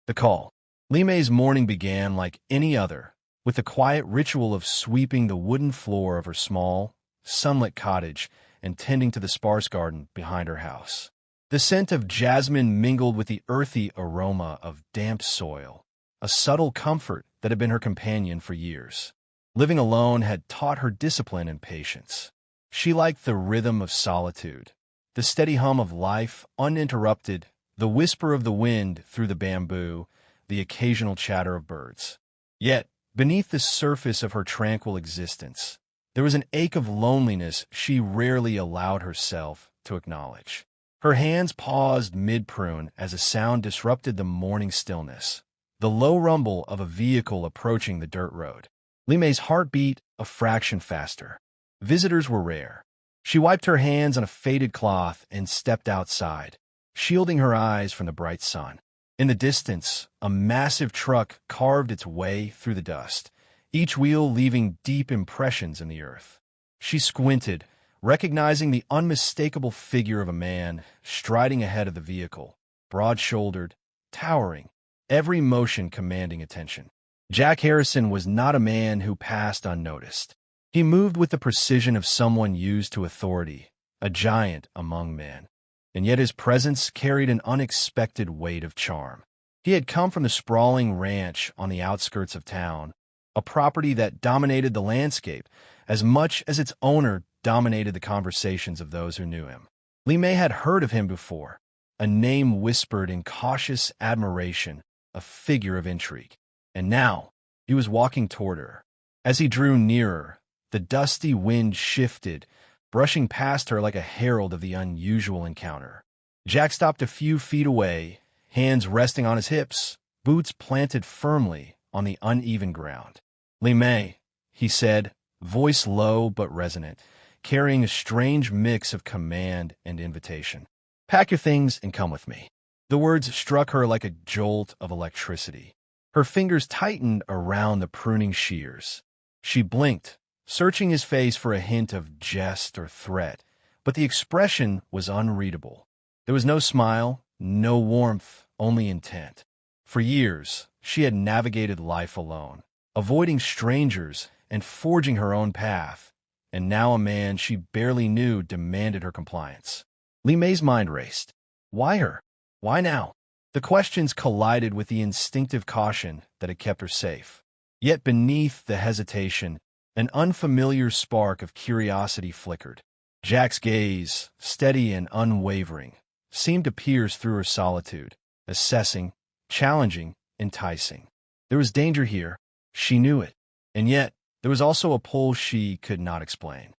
The call. Li Mei's morning began like any other, with the quiet ritual of sweeping the wooden floor of her small, sunlit cottage and tending to the sparse garden behind her house. The scent of jasmine mingled with the earthy aroma of damp soil, a subtle comfort that had been her companion for years. Living alone had taught her discipline and patience. She liked the rhythm of solitude, the steady hum of life uninterrupted, the whisper of the wind through the bamboo, the occasional chatter of birds. Yet, beneath the surface of her tranquil existence, there was an ache of loneliness she rarely allowed herself to acknowledge. Her hands paused mid-prune as a sound disrupted the morning stillness, the low rumble of a vehicle approaching the dirt road. Li Mei's heart beat a fraction faster. Visitors were rare. She wiped her hands on a faded cloth and stepped outside, shielding her eyes from the bright sun. In the distance, a massive truck carved its way through the dust, each wheel leaving deep impressions in the earth. She squinted, recognizing the unmistakable figure of a man striding ahead of the vehicle, broad-shouldered, towering, every motion commanding attention. Jack Harrison was not a man who passed unnoticed. He moved with the precision of someone used to authority, a giant among men. And yet his presence carried an unexpected weight of charm. He had come from the sprawling ranch on the outskirts of town, a property that dominated the landscape as much as its owner dominated the conversations of those who knew him. Li Mei had heard of him before, a name whispered in cautious admiration, a figure of intrigue. And now, he was walking toward her. As he drew nearer, the dusty wind shifted, brushing past her like a herald of the unusual encounter. Jack stopped a few feet away, hands resting on his hips, boots planted firmly on the uneven ground. "Li Mei," he said, voice low but resonant, carrying a strange mix of command and invitation. "Pack your things and come with me." The words struck her like a jolt of electricity. Her fingers tightened around the pruning shears. She blinked, searching his face for a hint of jest or threat, but the expression was unreadable. There was no smile, no warmth, only intent. For years, she had navigated life alone, avoiding strangers and forging her own path, and now a man she barely knew demanded her compliance. Li Mei's mind raced. Why her? Why now? The questions collided with the instinctive caution that had kept her safe. Yet beneath the hesitation, an unfamiliar spark of curiosity flickered. Jack's gaze, steady and unwavering, seemed to pierce through her solitude, assessing, challenging, enticing. There was danger here. She knew it. And yet, there was also a pull she could not explain.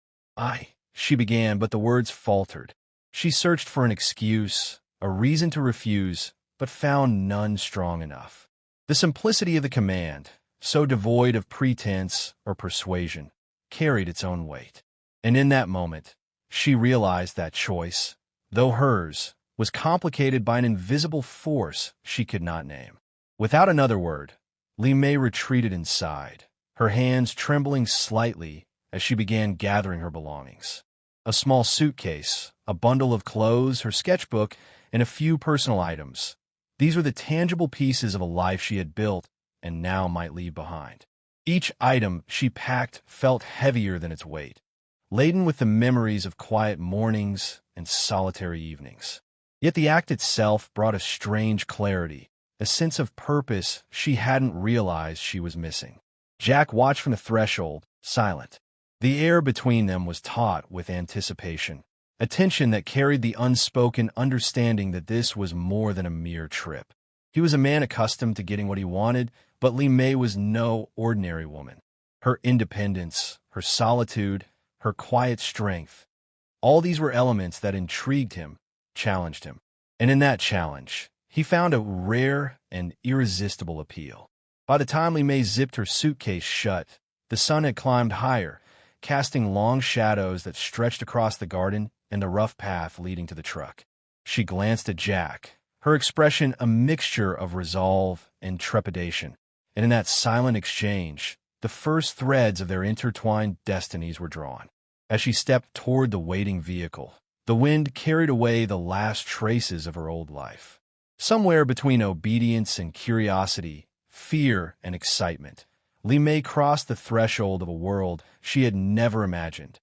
She began, but the words faltered. She searched for an excuse, a reason to refuse, but found none strong enough. The simplicity of the command, so devoid of pretense or persuasion, carried its own weight. And in that moment, she realized that choice, though hers, was complicated by an invisible force she could not name. Without another word, Li Mei retreated inside, her hands trembling slightly as she began gathering her belongings. A small suitcase, a bundle of clothes, her sketchbook, and a few personal items. These were the tangible pieces of a life she had built and now might leave behind. Each item she packed felt heavier than its weight, laden with the memories of quiet mornings and solitary evenings. Yet the act itself brought a strange clarity, a sense of purpose she hadn't realized she was missing. Jack watched from the threshold, silent. The air between them was taut with anticipation, a tension that carried the unspoken understanding that this was more than a mere trip. He was a man accustomed to getting what he wanted, but Li Mei was no ordinary woman. Her independence, her solitude, her quiet strength, all these were elements that intrigued him, challenged him. And in that challenge, he found a rare and irresistible appeal. By the time Li Mei zipped her suitcase shut, the sun had climbed higher, casting long shadows that stretched across the garden and the rough path leading to the truck. She glanced at Jack, her expression a mixture of resolve and trepidation, and in that silent exchange, the first threads of their intertwined destinies were drawn. As she stepped toward the waiting vehicle, the wind carried away the last traces of her old life. Somewhere between obedience and curiosity, fear and excitement, Li Mei crossed the threshold of a world she had never imagined,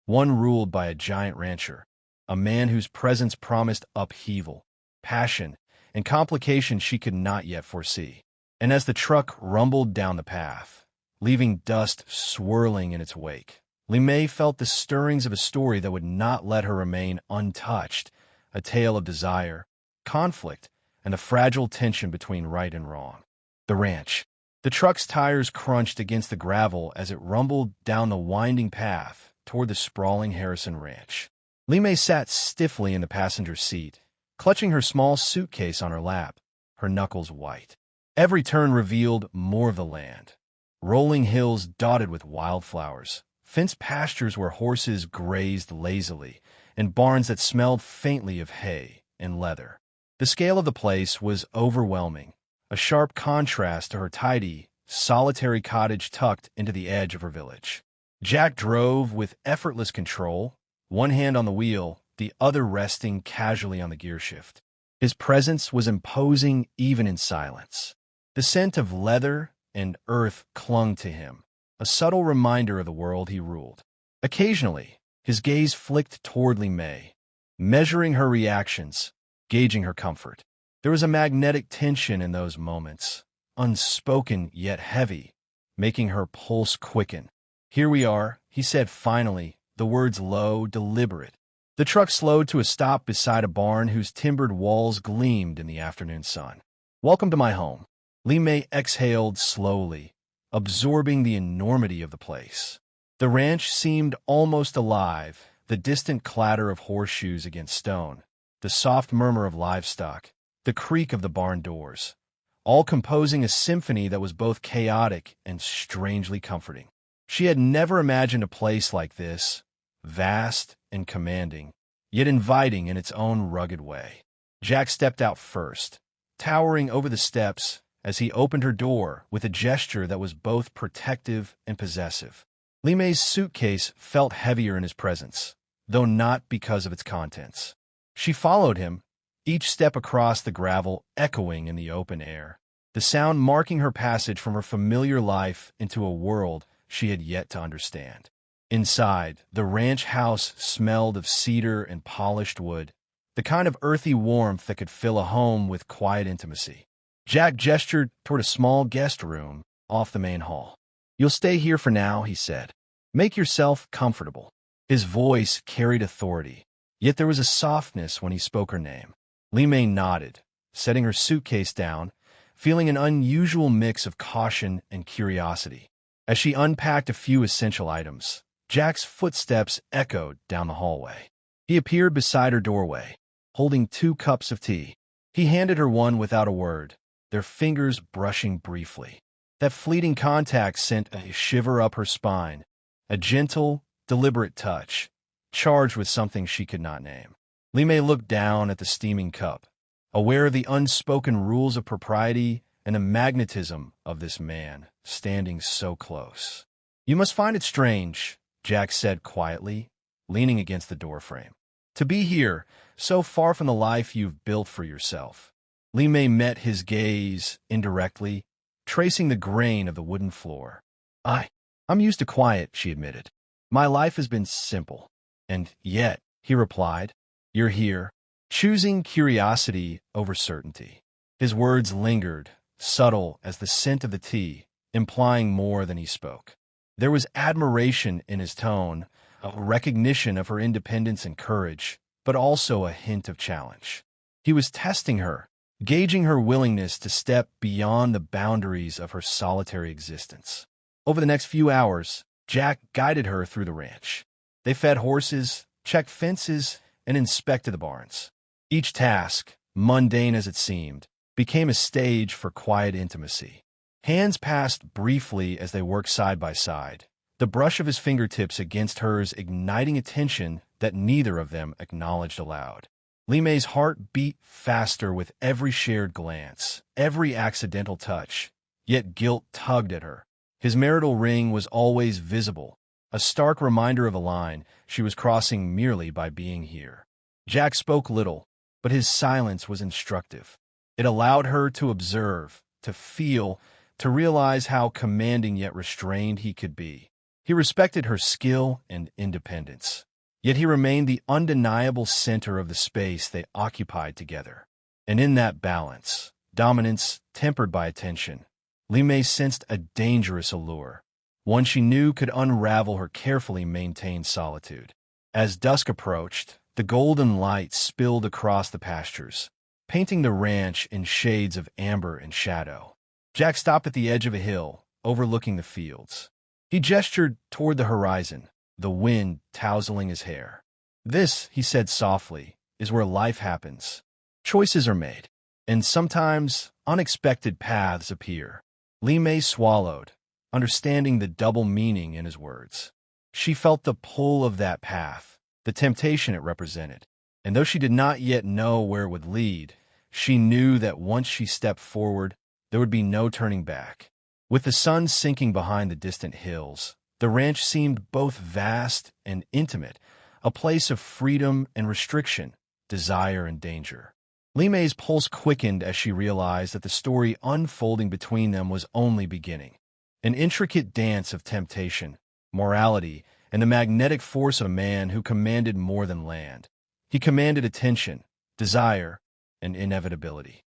one ruled by a giant rancher, a man whose presence promised upheaval, passion, and complications she could not yet foresee. And as the truck rumbled down the path, leaving dust swirling in its wake, Li Mei felt the stirrings of a story that would not let her remain untouched, a tale of desire, conflict, and the fragile tension between right and wrong. The ranch. The truck's tires crunched against the gravel as it rumbled down the winding path toward the sprawling Harrison ranch. Li Mei sat stiffly in the passenger seat, clutching her small suitcase on her lap, her knuckles white. Every turn revealed more of the land. Rolling hills dotted with wildflowers, fenced pastures where horses grazed lazily, and barns that smelled faintly of hay and leather. The scale of the place was overwhelming, a sharp contrast to her tidy, solitary cottage tucked into the edge of her village. Jack drove with effortless control, one hand on the wheel, the other resting casually on the gearshift. His presence was imposing even in silence. The scent of leather and earth clung to him, a subtle reminder of the world he ruled. Occasionally, his gaze flicked toward Li Mei, measuring her reactions, gauging her comfort. There was a magnetic tension in those moments, unspoken yet heavy, making her pulse quicken. "Here we are," he said finally, the words low, deliberate. The truck slowed to a stop beside a barn whose timbered walls gleamed in the afternoon sun. "Welcome to my home." Li Mei exhaled slowly, absorbing the enormity of the place. The ranch seemed almost alive, the distant clatter of horseshoes against stone, the soft murmur of livestock, the creak of the barn doors, all composing a symphony that was both chaotic and strangely comforting. She had never imagined a place like this, vast and commanding, yet inviting in its own rugged way. Jack stepped out first, towering over the steps as he opened her door with a gesture that was both protective and possessive. Li Mei's suitcase felt heavier in his presence, though not because of its contents. She followed him, each step across the gravel echoing in the open air, the sound marking her passage from her familiar life into a world she had yet to understand. Inside, the ranch house smelled of cedar and polished wood, the kind of earthy warmth that could fill a home with quiet intimacy. Jack gestured toward a small guest room off the main hall. "You'll stay here for now," he said. "Make yourself comfortable." His voice carried authority, yet there was a softness when he spoke her name. Li Mei nodded, setting her suitcase down, feeling an unusual mix of caution and curiosity. As she unpacked a few essential items, Jack's footsteps echoed down the hallway. He appeared beside her doorway, holding 2 cups of tea. He handed her one without a word, their fingers brushing briefly. That fleeting contact sent a shiver up her spine, a gentle, deliberate touch, charged with something she could not name. Li Mei looked down at the steaming cup, aware of the unspoken rules of propriety and the magnetism of this man standing so close. "You must find it strange," Jack said quietly, leaning against the doorframe, "to be here, so far from the life you've built for yourself." Li Mei met his gaze indirectly, tracing the grain of the wooden floor. I'm used to quiet," she admitted. "My life has been simple." "And yet," he replied, "you're here, choosing curiosity over certainty." His words lingered, subtle as the scent of the tea, implying more than he spoke. There was admiration in his tone, a recognition of her independence and courage, but also a hint of challenge. He was testing her, gauging her willingness to step beyond the boundaries of her solitary existence. Over the next few hours, Jack guided her through the ranch. They fed horses, checked fences, and inspected the barns. Each task, mundane as it seemed, became a stage for quiet intimacy. Hands passed briefly as they worked side by side, the brush of his fingertips against hers igniting a tension that neither of them acknowledged aloud. Li Mei's heart beat faster with every shared glance, every accidental touch, yet guilt tugged at her. His marital ring was always visible, a stark reminder of a line she was crossing merely by being here. Jack spoke little, but his silence was instructive. It allowed her to observe, to feel, to realize how commanding yet restrained he could be. He respected her skill and independence, yet he remained the undeniable center of the space they occupied together. And in that balance, dominance tempered by attention, Li Mei sensed a dangerous allure, one she knew could unravel her carefully maintained solitude. As dusk approached, the golden light spilled across the pastures, painting the ranch in shades of amber and shadow. Jack stopped at the edge of a hill, overlooking the fields. He gestured toward the horizon, the wind tousling his hair. "This," he said softly, "is where life happens. Choices are made, and sometimes unexpected paths appear." Li Mei swallowed, understanding the double meaning in his words. She felt the pull of that path, the temptation it represented, and though she did not yet know where it would lead, she knew that once she stepped forward, there would be no turning back. With the sun sinking behind the distant hills, the ranch seemed both vast and intimate, a place of freedom and restriction, desire and danger. Li Mei's pulse quickened as she realized that the story unfolding between them was only beginning. An intricate dance of temptation, morality, and the magnetic force of a man who commanded more than land. He commanded attention, desire, and inevitability.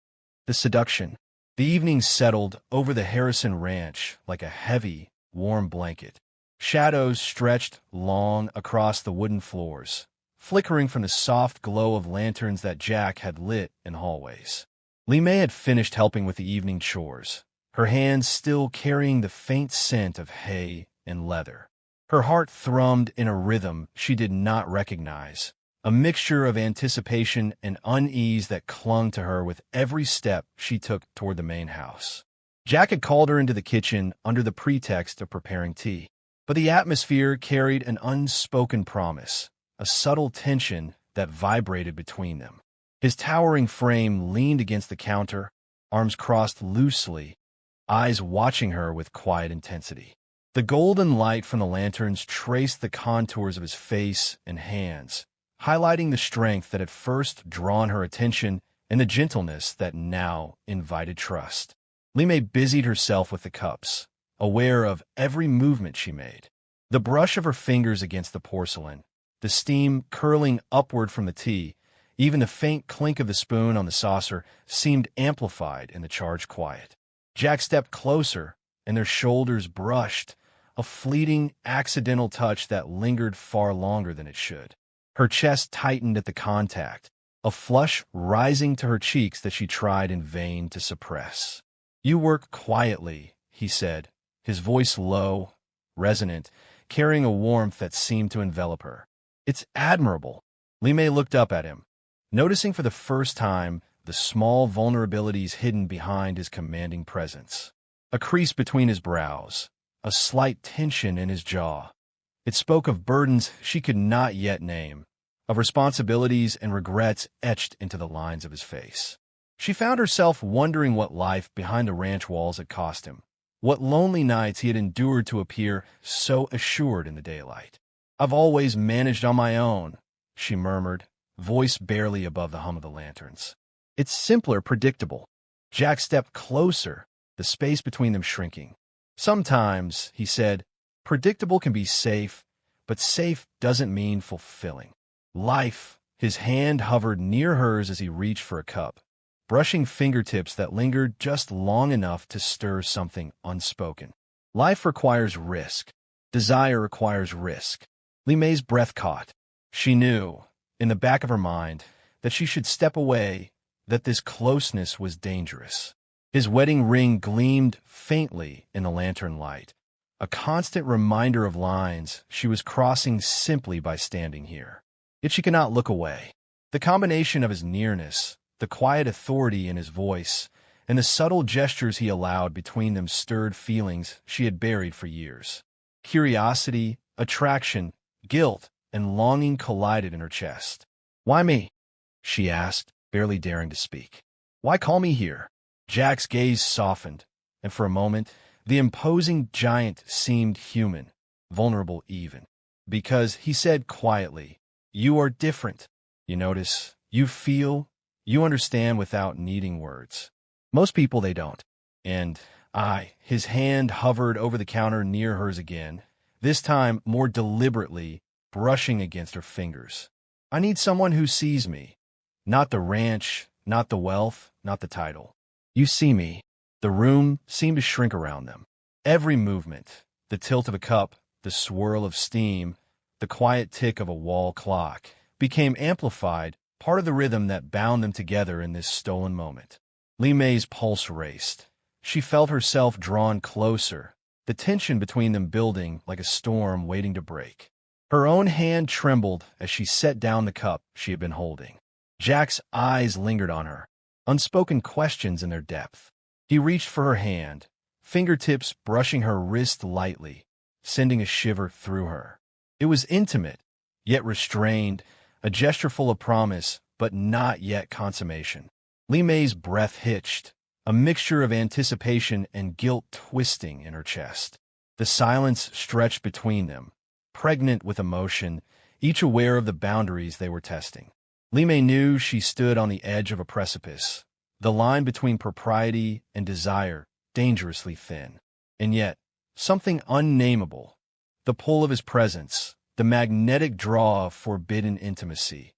The seduction. The evening settled over the Harrison Ranch like a heavy, warm blanket. Shadows stretched long across the wooden floors, flickering from the soft glow of lanterns that Jack had lit in hallways. Li Mei had finished helping with the evening chores, her hands still carrying the faint scent of hay and leather. Her heart thrummed in a rhythm she did not recognize, a mixture of anticipation and unease that clung to her with every step she took toward the main house. Jack had called her into the kitchen under the pretext of preparing tea, but the atmosphere carried an unspoken promise, a subtle tension that vibrated between them. His towering frame leaned against the counter, arms crossed loosely, eyes watching her with quiet intensity. The golden light from the lanterns traced the contours of his face and hands, highlighting the strength that had first drawn her attention and the gentleness that now invited trust. Li Mei busied herself with the cups, aware of every movement she made. The brush of her fingers against the porcelain, the steam curling upward from the tea, even the faint clink of the spoon on the saucer seemed amplified in the charged quiet. Jack stepped closer, and their shoulders brushed, a fleeting, accidental touch that lingered far longer than it should. Her chest tightened at the contact, a flush rising to her cheeks that she tried in vain to suppress. "You work quietly," he said, his voice low, resonant, carrying a warmth that seemed to envelop her. "It's admirable." Li Mei looked up at him, noticing for the first time the small vulnerabilities hidden behind his commanding presence. A crease between his brows, a slight tension in his jaw. It spoke of burdens she could not yet name, of responsibilities and regrets etched into the lines of his face. She found herself wondering what life behind the ranch walls had cost him, what lonely nights he had endured to appear so assured in the daylight. "I've always managed on my own," she murmured, voice barely above the hum of the lanterns. "It's simpler, predictable." Jack stepped closer, the space between them shrinking. "Sometimes," he said, "predictable can be safe, but safe doesn't mean fulfilling." Life. His hand hovered near hers as he reached for a cup, brushing fingertips that lingered just long enough to stir something unspoken. Life requires risk. Desire requires risk. Li Mei's breath caught. She knew, in the back of her mind, that she should step away, that this closeness was dangerous. His wedding ring gleamed faintly in the lantern light, a constant reminder of lines she was crossing simply by standing here. Yet she could not look away. The combination of his nearness, the quiet authority in his voice, and the subtle gestures he allowed between them stirred feelings she had buried for years. Curiosity, attraction, guilt, and longing collided in her chest. "Why me?" she asked, barely daring to speak. "Why call me here?" Jack's gaze softened, and for a moment, the imposing giant seemed human, vulnerable even. "Because," he said quietly, "you are different. You notice, you feel, You understand without needing words. Most people, they don't. And his hand hovered over the counter near hers again, this time more deliberately, brushing against her fingers. I need someone who sees me. Not the ranch, not the wealth, not the title. You see me. The room seemed to shrink around them. Every movement, the tilt of a cup, the swirl of steam, the quiet tick of a wall clock, became amplified, part of the rhythm that bound them together in this stolen moment. Li Mei's pulse raced. She felt herself drawn closer, the tension between them building like a storm waiting to break. Her own hand trembled as she set down the cup she had been holding. Jack's eyes lingered on her, unspoken questions in their depth. He reached for her hand, fingertips brushing her wrist lightly, sending a shiver through her. It was intimate, yet restrained, a gesture full of promise, but not yet consummation. Li Mei's breath hitched, a mixture of anticipation and guilt twisting in her chest. The silence stretched between them, pregnant with emotion, each aware of the boundaries they were testing. Li Mei knew she stood on the edge of a precipice, the line between propriety and desire dangerously thin. And yet, something unnameable, the pull of his presence, the magnetic draw of forbidden intimacy,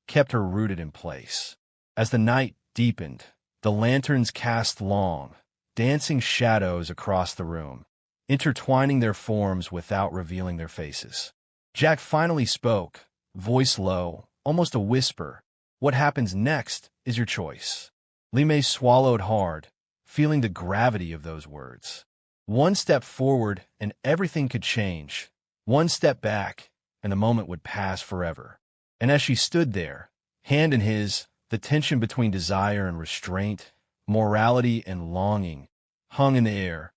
kept her rooted in place. As the night deepened, the lanterns cast long, dancing shadows across the room, intertwining their forms without revealing their faces. Jack finally spoke, voice low, almost a whisper. What happens next is your choice. Li Mei swallowed hard, feeling the gravity of those words. One step forward and everything could change. One step back and the moment would pass forever. And as she stood there, hand in his, the tension between desire and restraint, morality and longing, hung in the air,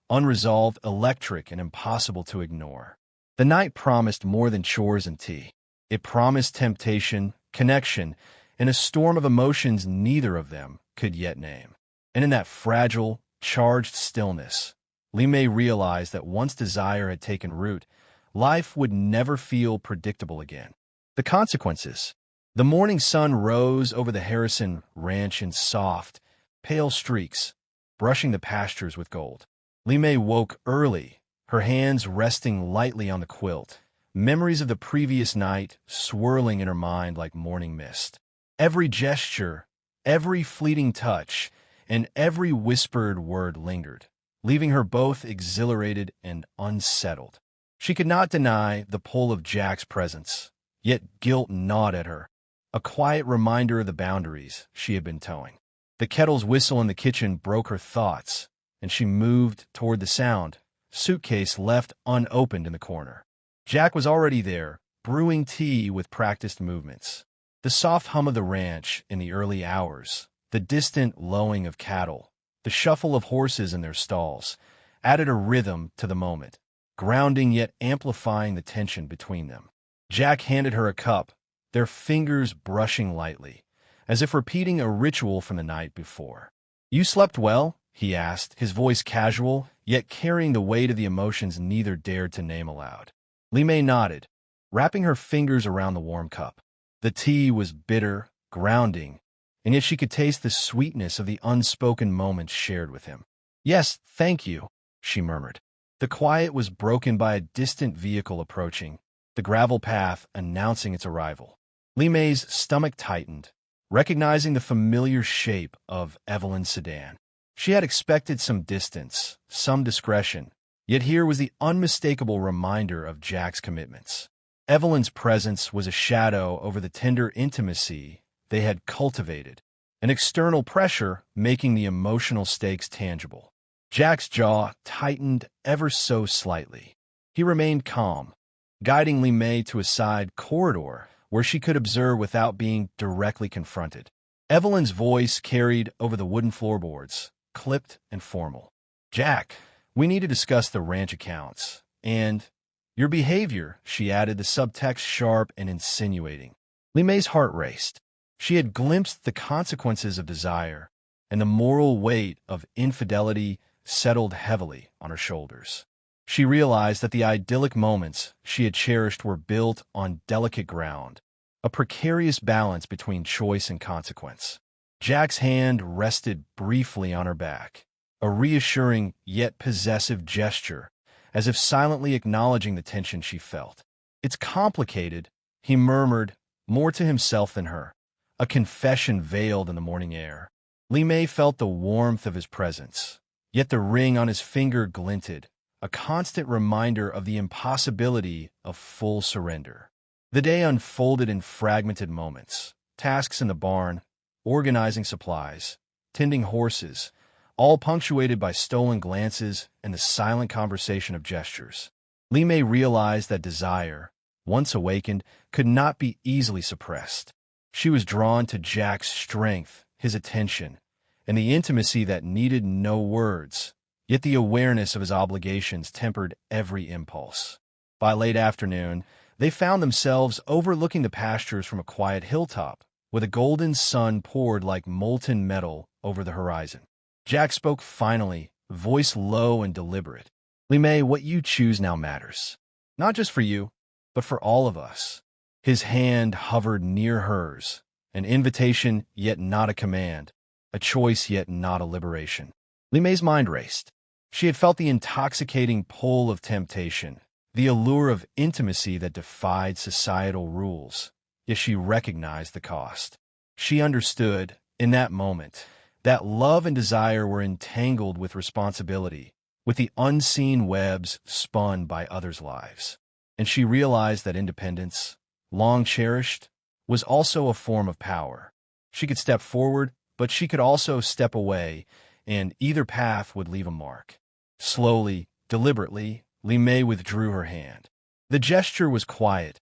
unresolved, electric, and impossible to ignore. The night promised more than chores and tea. It promised temptation, connection, and a storm of emotions neither of them could yet name. And in that fragile, charged stillness, Li Mei realized that once desire had taken root, life would never feel predictable again. The consequences. The morning sun rose over the Harrison ranch in soft, pale streaks, brushing the pastures with gold. Li Mei woke early, her hands resting lightly on the quilt, memories of the previous night swirling in her mind like morning mist. Every gesture, every fleeting touch, and every whispered word lingered, leaving her both exhilarated and unsettled. She could not deny the pull of Jack's presence, yet guilt gnawed at her, a quiet reminder of the boundaries she had been towing. The kettle's whistle in the kitchen broke her thoughts, and she moved toward the sound, suitcase left unopened in the corner. Jack was already there, brewing tea with practiced movements. The soft hum of the ranch in the early hours, the distant lowing of cattle, the shuffle of horses in their stalls, added a rhythm to the moment, grounding yet amplifying the tension between them. Jack handed her a cup, their fingers brushing lightly, as if repeating a ritual from the night before. "You slept well?" he asked, his voice casual, yet carrying the weight of the emotions neither dared to name aloud. Li Mei nodded, wrapping her fingers around the warm cup. The tea was bitter, grounding, and yet she could taste the sweetness of the unspoken moments shared with him. "Yes, thank you," she murmured. The quiet was broken by a distant vehicle approaching, the gravel path announcing its arrival. Li Mei's stomach tightened, recognizing the familiar shape of Evelyn's sedan. She had expected some distance, some discretion, yet here was the unmistakable reminder of Jack's commitments. Evelyn's presence was a shadow over the tender intimacy they had cultivated, an external pressure making the emotional stakes tangible. Jack's jaw tightened ever so slightly. He remained calm, guiding Li Mei to a side corridor where she could observe without being directly confronted. Evelyn's voice carried over the wooden floorboards, clipped and formal. "Jack, we need to discuss the ranch accounts. And your behavior," she added, the subtext sharp and insinuating. Li Mei's heart raced. She had glimpsed the consequences of desire, and the moral weight of infidelity settled heavily on her shoulders. She realized that the idyllic moments she had cherished were built on delicate ground, a precarious balance between choice and consequence. Jack's hand rested briefly on her back, a reassuring yet possessive gesture, as if silently acknowledging the tension she felt. "It's complicated," he murmured, more to himself than her, a confession veiled in the morning air. Li Mei felt the warmth of his presence, yet the ring on his finger glinted, a constant reminder of the impossibility of full surrender. The day unfolded in fragmented moments, tasks in the barn, organizing supplies, tending horses, all punctuated by stolen glances and the silent conversation of gestures. Li Mei realized that desire, once awakened, could not be easily suppressed. She was drawn to Jack's strength, his attention, and the intimacy that needed no words, yet the awareness of his obligations tempered every impulse. By late afternoon, they found themselves overlooking the pastures from a quiet hilltop, with a golden sun poured like molten metal over the horizon. Jack spoke finally, voice low and deliberate. "Li Mei, what you choose now matters. Not just for you, but for all of us." His hand hovered near hers, an invitation yet not a command, a choice yet not a liberation. Li Mei's mind raced. She had felt the intoxicating pull of temptation, the allure of intimacy that defied societal rules, yet she recognized the cost. She understood, in that moment, that love and desire were entangled with responsibility, with the unseen webs spun by others' lives. And she realized that independence, long cherished, was also a form of power. She could step forward, but she could also step away, and either path would leave a mark. Slowly, deliberately, Li Mei withdrew her hand. The gesture was quiet,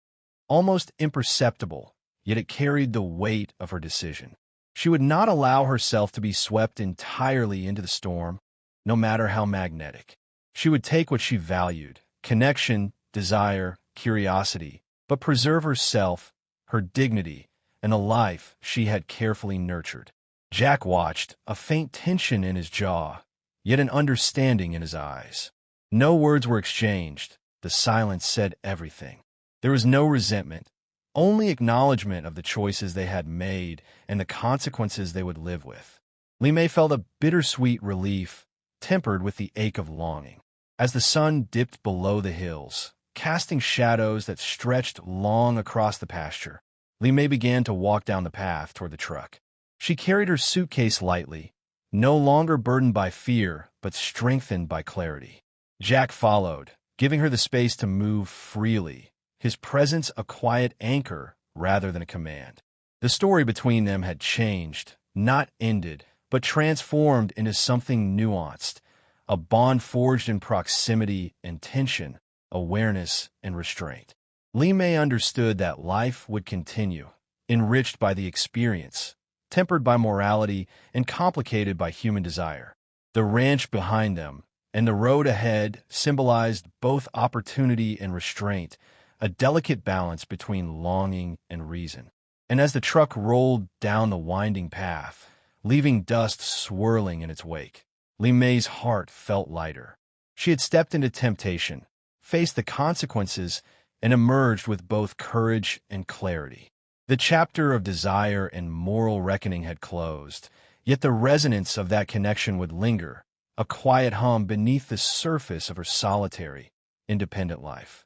almost imperceptible, yet it carried the weight of her decision. She would not allow herself to be swept entirely into the storm, no matter how magnetic. She would take what she valued, connection, desire, curiosity, but preserve herself, her dignity, and a life she had carefully nurtured. Jack watched, a faint tension in his jaw, yet an understanding in his eyes. No words were exchanged. The silence said everything. There was no resentment, only acknowledgement of the choices they had made and the consequences they would live with. Li Mei felt a bittersweet relief, tempered with the ache of longing. As the sun dipped below the hills, casting shadows that stretched long across the pasture, Li Mei began to walk down the path toward the truck. She carried her suitcase lightly, no longer burdened by fear, but strengthened by clarity. Jack followed, giving her the space to move freely, his presence a quiet anchor rather than a command. The story between them had changed, not ended, but transformed into something nuanced, a bond forged in proximity and tension, awareness and restraint. Li Mei understood that life would continue, enriched by the experience, tempered by morality, and complicated by human desire. The ranch behind them and the road ahead symbolized both opportunity and restraint, a delicate balance between longing and reason. And as the truck rolled down the winding path, leaving dust swirling in its wake, Li Mei's heart felt lighter. She had stepped into temptation, faced the consequences, and emerged with both courage and clarity. The chapter of desire and moral reckoning had closed, yet the resonance of that connection would linger, a quiet hum beneath the surface of her solitary, independent life.